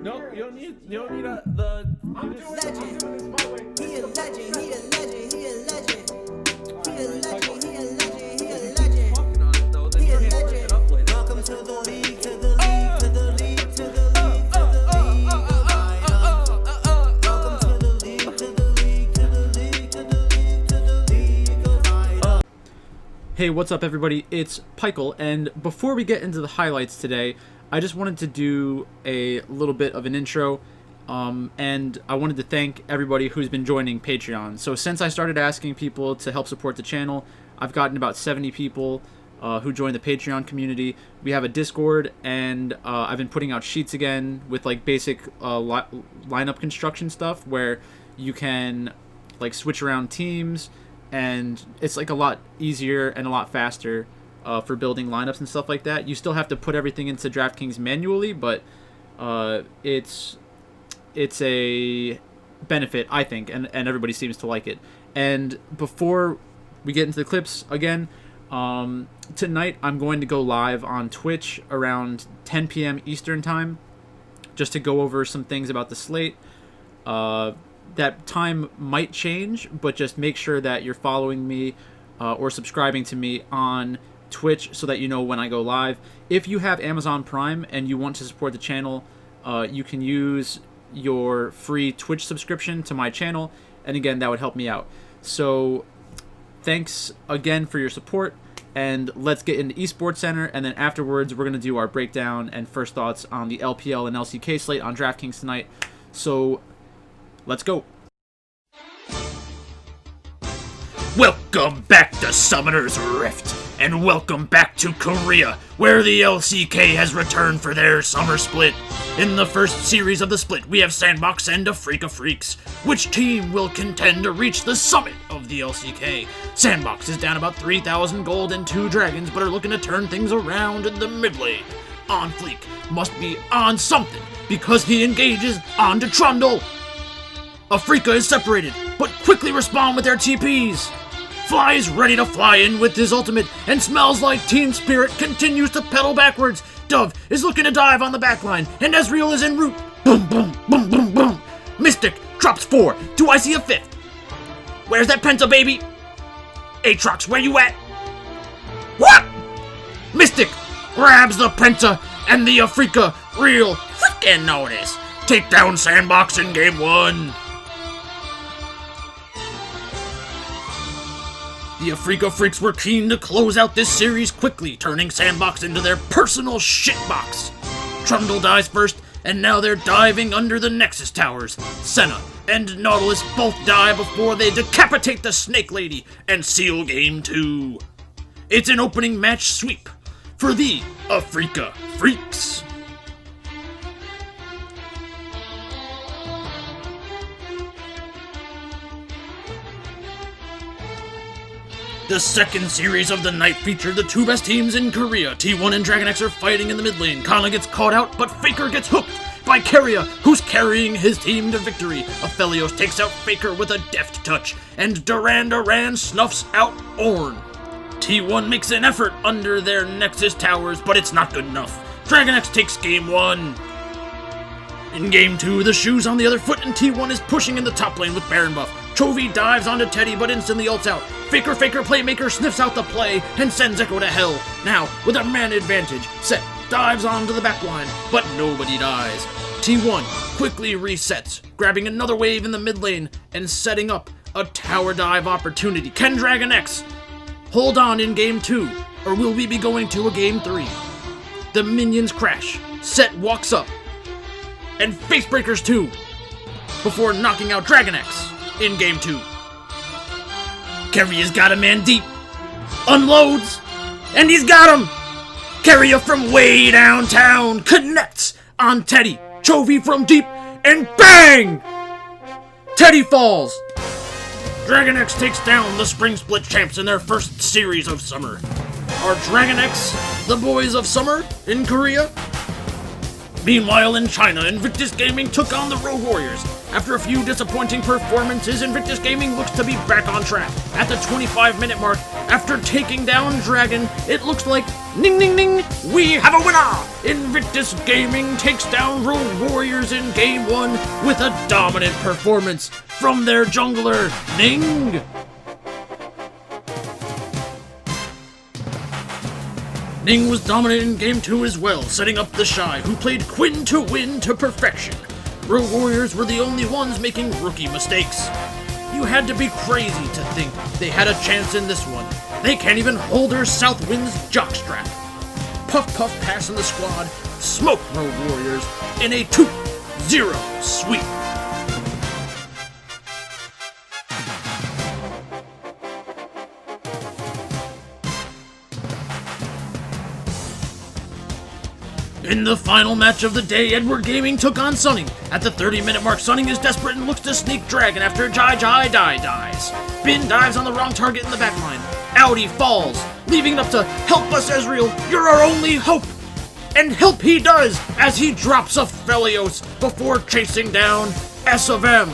No, you don't need the. I'm doing this my way. He a legend, he a legend, he a legend. He a legend, he a legend, he a legend. He a legend. Welcome to the league, to the league, to the league, to the league, to the league. Welcome to the league, to the league, to the league, to the league, to the league. Hey, what's up everybody? It's Pikel, and before we get into the highlights today, I just wanted to do a little bit of an intro, and I wanted to thank everybody who's been joining Patreon. So since I started asking people to help support the channel, I've gotten about 70 people who joined the Patreon community. We have a Discord, and I've been putting out sheets again with like basic lineup construction stuff where you can like switch around teams, and it's like a lot easier and a lot faster for building lineups and stuff like that. You still have to put everything into DraftKings manually, but it's a benefit, I think, and everybody seems to like it. And before we get into the clips again, tonight I'm going to go live on Twitch around 10 p.m. Eastern time just to go over some things about the slate. That time might change, but just make sure that you're following me or subscribing to me on Twitch so that you know when I go live. If you have Amazon Prime and you want to support the channel, you can use your free Twitch subscription to my channel, and again, that would help me out. So thanks again for your support, and let's get into Esportscenter, and then afterwards we're going to do our breakdown and first thoughts on the LPL and LCK slate on DraftKings tonight. So let's go. Welcome back to Summoner's Rift, and welcome back to Korea, where the LCK has returned for their summer split. In the first series of the split, we have Sandbox and Afrika Freaks. Which team will contend to reach the summit of the LCK? Sandbox is down about 3,000 gold and 2 dragons, but are looking to turn things around in the mid lane. On Fleek must be on something, because he engages onto Trundle. Afrika is separated, but quickly respawn with their TPs. Fly is ready to fly in with his ultimate, and Smells Like Teen Spirit continues to pedal backwards. Dove is looking to dive on the backline, and Ezreal is en route. Boom, boom, boom, boom, boom. Mystic drops 4. Do I see a 5th? Where's that Penta, baby? Aatrox, where you at? What? Mystic grabs the Penta, and the Afrika real freaking notice. Take down Sandbox in game 1. The Afrika Freaks were keen to close out this series quickly, turning Sandbox into their personal shitbox. Trundle dies first, and now they're diving under the Nexus towers. Senna and Nautilus both die before they decapitate the Snake Lady and seal game 2. It's an opening match sweep for the Afrika Freaks. The second series of the night featured the two best teams in Korea. T1 and DragonX are fighting in the mid lane. Kana gets caught out, but Faker gets hooked by Keria, who's carrying his team to victory. Aphelios takes out Faker with a deft touch, and Duran snuffs out Ornn. T1 makes an effort under their Nexus towers, but it's not good enough. DragonX takes game 1. In game 2, the shoe's on the other foot, and T1 is pushing in the top lane with Baron buff. Chovy dives onto Teddy, but instantly ults out. Faker Playmaker sniffs out the play and sends Echo to hell. Now, with a man advantage, Set dives onto the backline, but nobody dies. T1 quickly resets, grabbing another wave in the mid lane and setting up a tower dive opportunity. Can DragonX hold on in game 2, or will we be going to a game 3? The minions crash. Set walks up and Facebreakers 2 before knocking out DragonX in game 2. Keria's got a man deep, unloads, and he's got him! Keria from way downtown connects on Teddy. Chovy from deep, and bang! Teddy falls! DragonX takes down the Spring Split champs in their first series of summer. Are DragonX the boys of summer in Korea? Meanwhile, in China, Invictus Gaming took on the Road Warriors. After a few disappointing performances, Invictus Gaming looks to be back on track. At the 25-minute mark, after taking down Dragon, it looks like, ning ning ning, we have a winner! Invictus Gaming takes down Road Warriors in Game 1 with a dominant performance from their jungler, Ning! Ning was dominant in Game 2 as well, setting up the Shy, who played Quinn to win to perfection. Road Warriors were the only ones making rookie mistakes. You had to be crazy to think they had a chance in this one. They can't even hold their Southwind's jockstrap. Puff Puff pass in the squad, smoke Road Warriors in a 2-0 sweep. In the final match of the day, Edward Gaming took on Sunning. At the 30-minute mark, Sunning is desperate and looks to sneak Dragon after Jai Jai Die dies. Bin dives on the wrong target in the backline. Audi falls, leaving it up to Help Us Ezreal, you're our only hope! And help he does as he drops a Felios before chasing down S of M.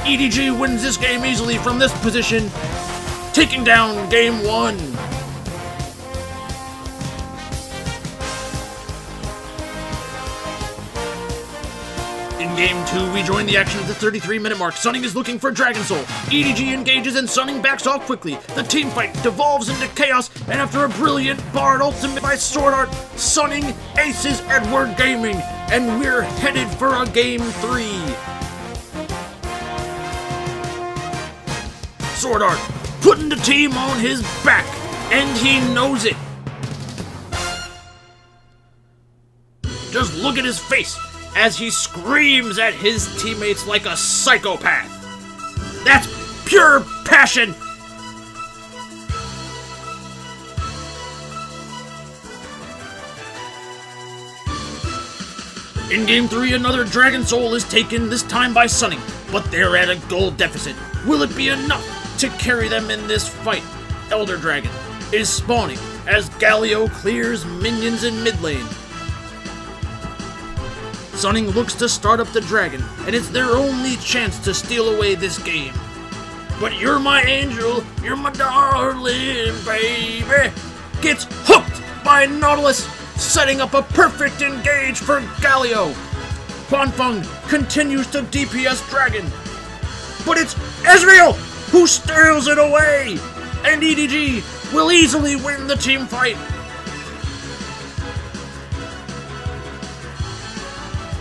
EDG wins this game easily from this position, taking down Game 1. In Game 2, we join the action at the 33-minute mark. Sunning is looking for Dragon Soul. EDG engages and Sunning backs off quickly. The team fight devolves into chaos, and after a brilliant Bard ultimate by Sword Art, Sunning aces Edward Gaming, and we're headed for a Game 3. Sword Art putting the team on his back, and he knows it. Just look at his face as he screams at his teammates like a psychopath. That's pure passion! In Game 3, another Dragon Soul is taken, this time by Sunning, but they're at a gold deficit. Will it be enough to carry them in this fight? Elder Dragon is spawning as Galio clears minions in mid lane. Sunning looks to start up the Dragon, and it's their only chance to steal away this game. But you're my angel, you're my darling, baby. Gets hooked by Nautilus, setting up a perfect engage for Galio. Huanfeng continues to DPS Dragon, but it's Ezreal who steals it away, and EDG will easily win the team fight.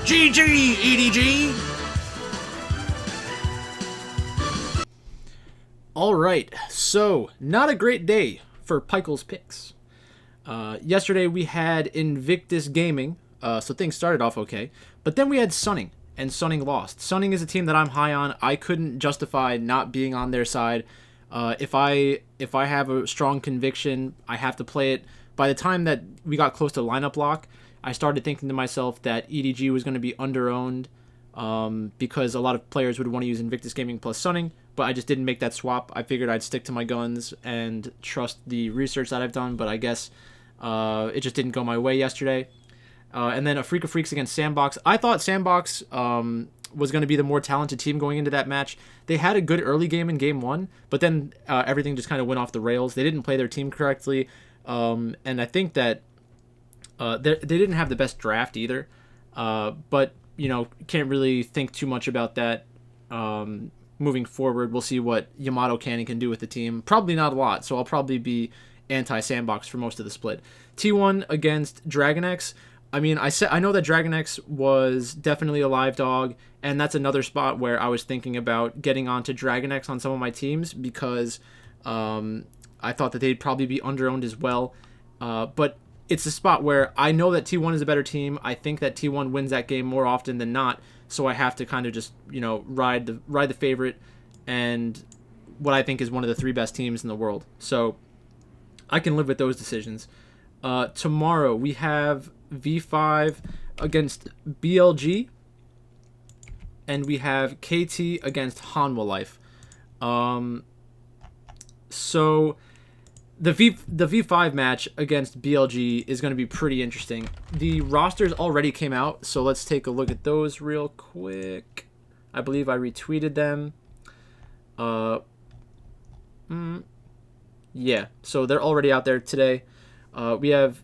GG, EDG! Alright, so, not a great day for Pikel's picks. Yesterday we had Invictus Gaming, so things started off okay. But then we had Sunning, and Sunning lost. Sunning is a team that I'm high on. I couldn't justify not being on their side. If I have a strong conviction, I have to play it. By the time that we got close to lineup lock, I started thinking to myself that EDG was going to be under-owned because a lot of players would want to use Invictus Gaming plus Sunning, but I just didn't make that swap. I figured I'd stick to my guns and trust the research that I've done, but I guess it just didn't go my way yesterday. And then a Freak of Freaks against Sandbox. I thought Sandbox was going to be the more talented team going into that match. They had a good early game in Game 1, but then everything just kind of went off the rails. They didn't play their team correctly, and I think that they didn't have the best draft either, but, you know, can't really think too much about that moving forward. We'll see what Yamato Cannon can do with the team. Probably not a lot, so I'll probably be anti-Sandbox for most of the split. T1 against DragonX. I mean, I know that DragonX was definitely a live dog, and that's another spot where I was thinking about getting onto DragonX on some of my teams because I thought that they'd probably be under-owned as well, but it's a spot where I know that T1 is a better team. I think that T1 wins that game more often than not, so I have to kind of just, you know, ride the favorite and what I think is one of the 3 best teams in the world. So I can live with those decisions. Tomorrow we have V5 against BLG, and we have KT against Hanwha Life. So the V5 match against BLG is going to be pretty interesting. The rosters already came out, so let's take a look at those real quick. I believe I retweeted them. Yeah, so they're already out there today. We have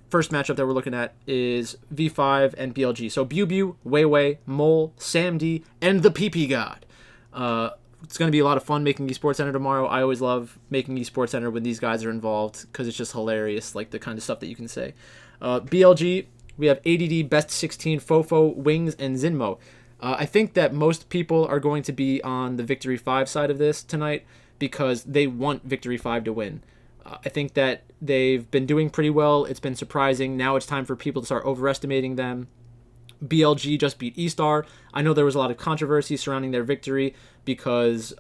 first matchup that we're looking at is V5 and BLG. So Bew, Weiwei, Mole, Sam D, and the PP God. It's going to be a lot of fun making Esportscenter tomorrow. I always love making Esportscenter when these guys are involved because it's just hilarious, like the kind of stuff that you can say. BLG, we have ADD, Best 16, Fofo, Wings, and Zinmo. I think that most people are going to be on the Victory 5 side of this tonight because they want Victory 5 to win. I think that they've been doing pretty well. It's been surprising. Now it's time for people to start overestimating them. BLG just beat E-Star. I know there was a lot of controversy surrounding their victory because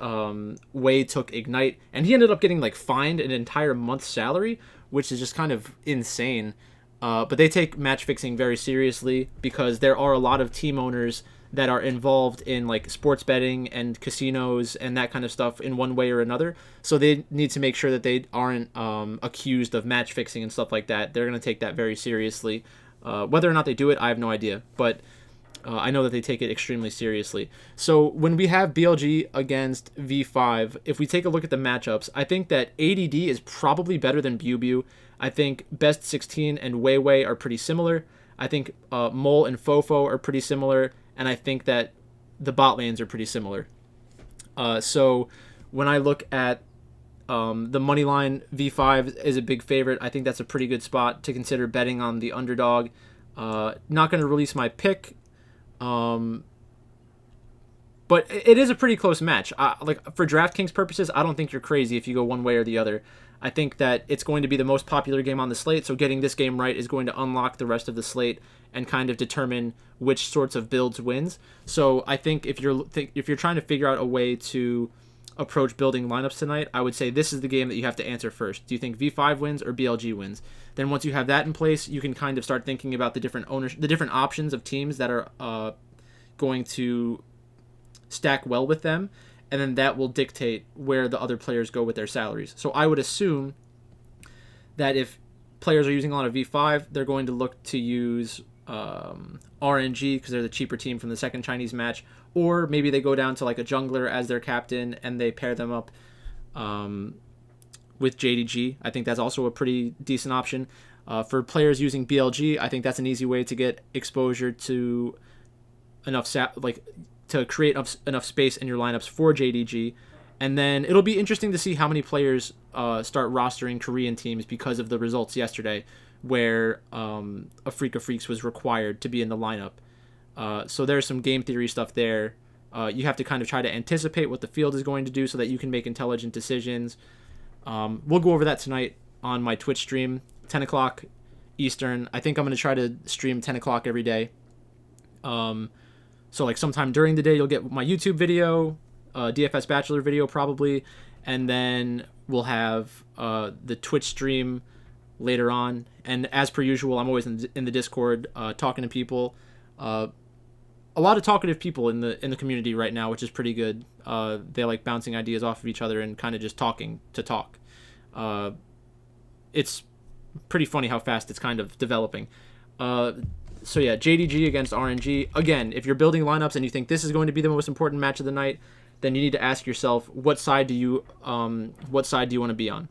Wei took Ignite, and he ended up getting like fined an entire month's salary, which is just kind of insane. But they take match fixing very seriously because there are a lot of team owners that are involved in like sports betting and casinos and that kind of stuff in one way or another. So they need to make sure that they aren't accused of match fixing and stuff like that. They're going to take that very seriously. Whether or not they do it, I have no idea. But I know that they take it extremely seriously. So when we have BLG against V5, if we take a look at the matchups, I think that ADD is probably better than Bew. I think Best 16 and Weiwei are pretty similar. I think Mole and Fofo are pretty similar. And I think that the bot lanes are pretty similar. So when I look at the money line, V5 is a big favorite. I think that's a pretty good spot to consider betting on the underdog. Not going to release my pick, but it is a pretty close match. Like for DraftKings purposes, I don't think you're crazy if you go one way or the other. I think that it's going to be the most popular game on the slate, so getting this game right is going to unlock the rest of the slate and kind of determine which sorts of builds wins. So I think if you're trying to figure out a way to approach building lineups tonight, I would say this is the game that you have to answer first. Do you think V5 wins or BLG wins? Then once you have that in place, you can kind of start thinking about the different options of teams that are going to stack well with them, and then that will dictate where the other players go with their salaries. So I would assume that if players are using a lot of V5, they're going to look to use RNG because they're the cheaper team from the second Chinese match, or maybe they go down to like a jungler as their captain and they pair them up with JDG. I think that's also a pretty decent option. For players using BLG, I think that's an easy way to get exposure to enough to create enough space in your lineups for JDG. And then it'll be interesting to see how many players start rostering Korean teams because of the results yesterday, where a Freak of Freaks was required to be in the lineup. So there's some game theory stuff there. You have to kind of try to anticipate what the field is going to do so that you can make intelligent decisions. We'll go over that tonight on my Twitch stream, 10 o'clock Eastern. I think I'm going to try to stream 10 o'clock every day. So like sometime during the day, you'll get my YouTube video, DFS Bachelor video probably, and then we'll have the Twitch stream later on. And as per usual, I'm always in the Discord talking to people. A lot of talkative people in the community right now, which is pretty good. They like bouncing ideas off of each other and kind of just talking to talk. It's pretty funny how fast it's kind of developing. So yeah, JDG against RNG. Again, if you're building lineups and you think this is going to be the most important match of the night, then you need to ask yourself, what side do you want to be on?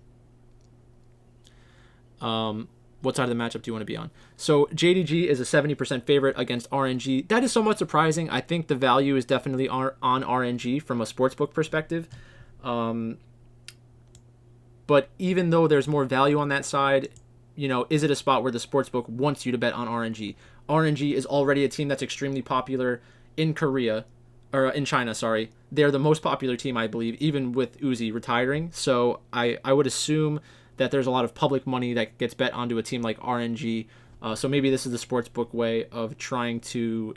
What side of the matchup do you want to be on? So JDG is a 70% favorite against RNG. That is somewhat surprising. I think the value is definitely on RNG from a sportsbook perspective. But even though there's more value on that side, is it a spot where the sportsbook wants you to bet on RNG? RNG is already a team that's extremely popular in China, sorry. They're the most popular team, I believe, even with Uzi retiring. So I would assume that there's a lot of public money that gets bet onto a team like RNG. So maybe this is the sportsbook way of trying to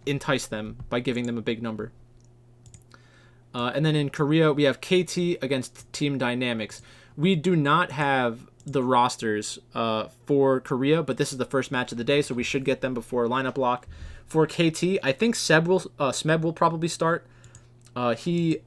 entice them by giving them a big number. And then in Korea, we have KT against Team Dynamics. We do not have the rosters for Korea, but this is the first match of the day, so we should get them before lineup lock. For KT, I think Smeb will probably start. He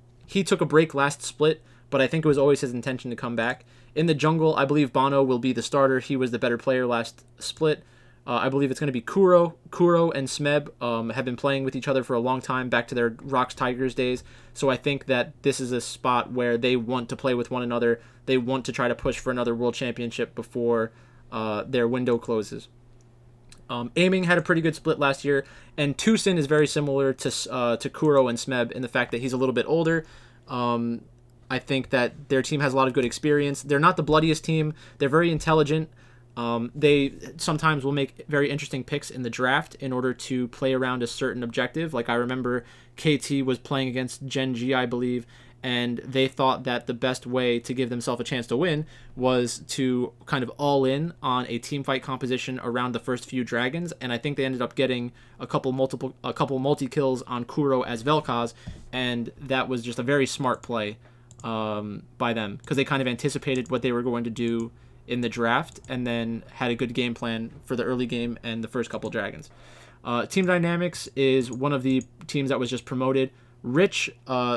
took a break last split, but I think it was always his intention to come back. In the jungle, I believe Bono will be the starter. He was the better player last split. I believe it's going to be Kuro. Kuro and Smeb have been playing with each other for a long time, back to their Rocks Tigers days. So I think that this is a spot where they want to play with one another. They want to try to push for another world championship before their window closes. Aiming had a pretty good split last year, and Tucson is very similar to Kuro and Smeb in the fact that he's a little bit older. I think that their team has a lot of good experience. They're not the bloodiest team. They're very intelligent. They sometimes will make very interesting picks in the draft in order to play around a certain objective. Like I remember KT was playing against Gen G, I believe, and they thought that the best way to give themselves a chance to win was to kind of all in on a team fight composition around the first few dragons, and I think they ended up getting a couple multi kills on Kuro as Vel'Koz, and that was just a very smart play by them because they kind of anticipated what they were going to do in the draft and then had a good game plan for the early game and the first couple dragons. Team Dynamics is one of the teams that was just promoted. Rich,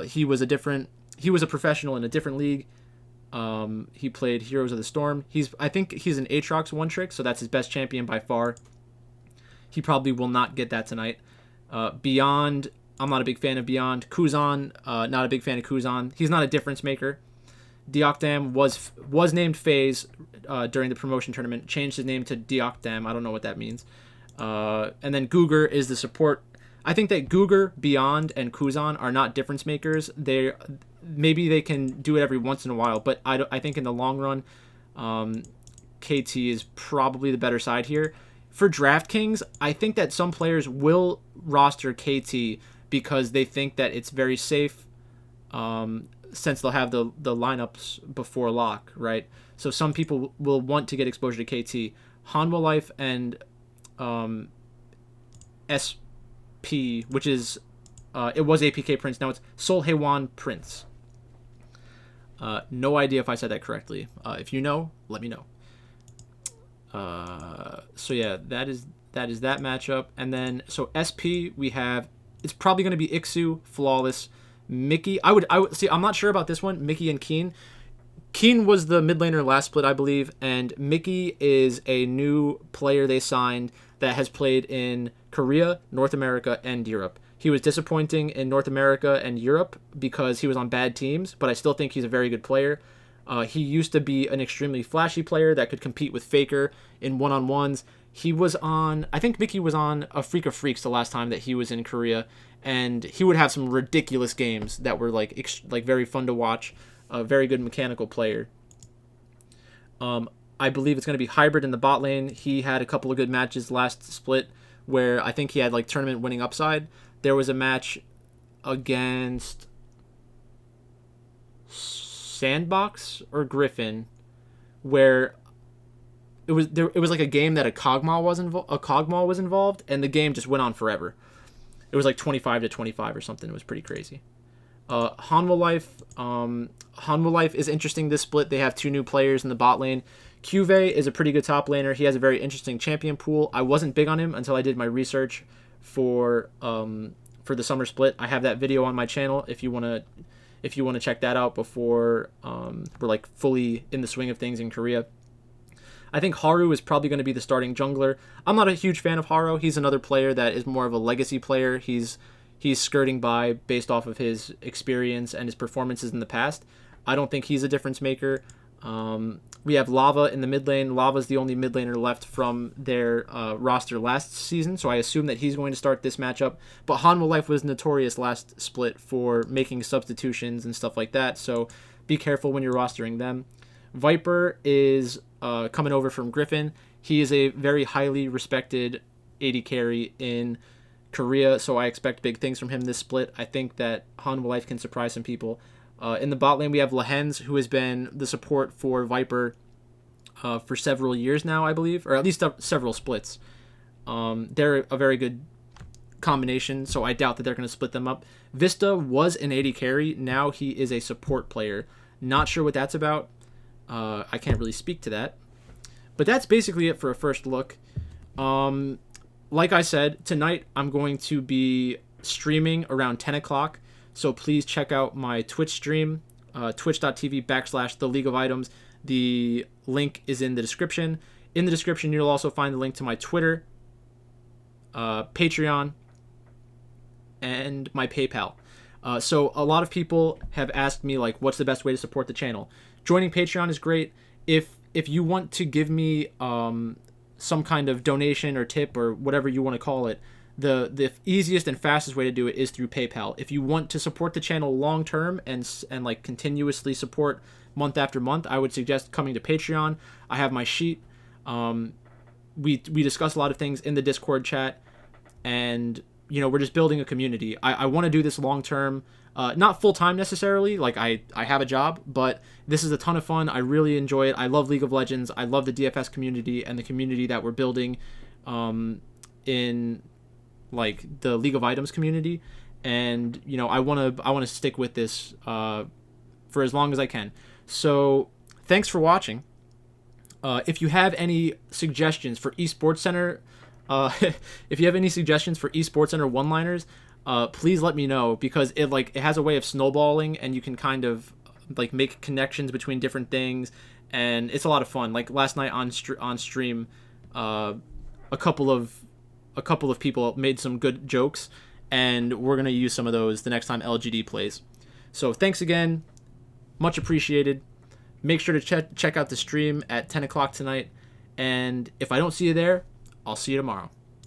he was a professional in a different league. He played Heroes of the Storm. I think he's an Aatrox one trick, so that's his best champion by far. He probably will not get that tonight. Beyond, I'm not a big fan of Beyond. Kuzan, not a big fan of Kuzan. He's not a difference maker. Deokdam was named FaZe during the promotion tournament, changed his name to Deokdam. I don't know what that means. And then Guger is the support. I think that Guger, Beyond, and Kuzan are not difference makers. Maybe they can do it every once in a while, but I think in the long run, KT is probably the better side here. For DraftKings, I think that some players will roster KT because they think that it's very safe, since they'll have the lineups before lock, right? So some people will want to get exposure to KT. Hanwha Life and SP, which is it was APK Prince, now it's Sol Heywan Prince. No idea if I said that correctly. If you know, let me know. So yeah, that is that matchup. And then so SP we have, it's probably going to be Ixu, Flawless, Mickey. I would see, I'm not sure about this one, Mickey and Keen. Keen was the mid laner last split, I believe, and Mickey is a new player they signed that has played in Korea, North America, and Europe. He was disappointing in North America and Europe because he was on bad teams, but I still think he's a very good player. He used to be an extremely flashy player that could compete with Faker in one-on-ones. He was on, I think Mickey was on a Freak of Freaks the last time that he was in Korea, and he would have some ridiculous games that were like very fun to watch. A very good mechanical player. I believe it's going to be Hybrid in the bot lane. He had a couple of good matches last split where I think he had like tournament winning upside. There was a match against Sandbox or Griffin where it was like a game that a Kog'Maw was involved, and the game just went on forever. It was like 25-25 or something. It was pretty crazy. Hanwha Life is interesting this split. They have two new players in the bot lane. Cuvee is a pretty good top laner. He has a very interesting champion pool. I wasn't big on him until I did my research for the summer split. I have that video on my channel if you want to check that out before we're like fully in the swing of things in Korea. I think Haru is probably going to be the starting jungler. I'm not a huge fan of Haru. He's another player that is more of a legacy player. He's skirting by based off of his experience and his performances in the past. I don't think he's a difference maker. We have Lava in the mid lane. Lava's the only mid laner left from their roster last season, so I assume that he's going to start this matchup. But Hanwha Life was notorious last split for making substitutions and stuff like that, so be careful when you're rostering them. Viper is coming over from Griffin. He is a very highly respected AD carry in Korea, so I expect big things from him this split. I think that Hanwha Life can surprise some people. In the bot lane, we have Lehens, who has been the support for Viper for several years now, I believe, or at least several splits. They're a very good combination, so I doubt that they're going to split them up. Vista was an AD carry. Now he is a support player. Not sure what that's about. I can't really speak to that. But that's basically it for a first look. Like I said, tonight I'm going to be streaming around 10 o'clock, so please check out my Twitch stream. twitch.tv/The League of Items. The link is in the description. In the description, you'll also find the link to my Twitter, Patreon, and my PayPal. So a lot of people have asked me, like, what's the best way to support the channel? Joining Patreon is great. If you want to give me some kind of donation or tip or whatever you want to call it, the easiest and fastest way to do it is through PayPal. If you want to support the channel long term and like continuously support month after month, I would suggest coming to Patreon. I have my sheet. We discuss a lot of things in the Discord chat, and we're just building a community. I want to do this long term, not full time necessarily. Like I have a job, but this is a ton of fun. I really enjoy it. I love League of Legends. I love the DFS community and the community that we're building, in like the League of Items community. And I want to stick with this for as long as I can. So thanks for watching. If you have any suggestions for Esportscenter, if you have any suggestions for Esportscenter one-liners, please let me know, because it has a way of snowballing, and you can kind of like make connections between different things, and it's a lot of fun. Like last night on stream, a couple of people made some good jokes, and we're gonna use some of those the next time LGD plays. So thanks again, much appreciated. Make sure to check out the stream at 10 o'clock tonight, and if I don't see you there, I'll see you tomorrow.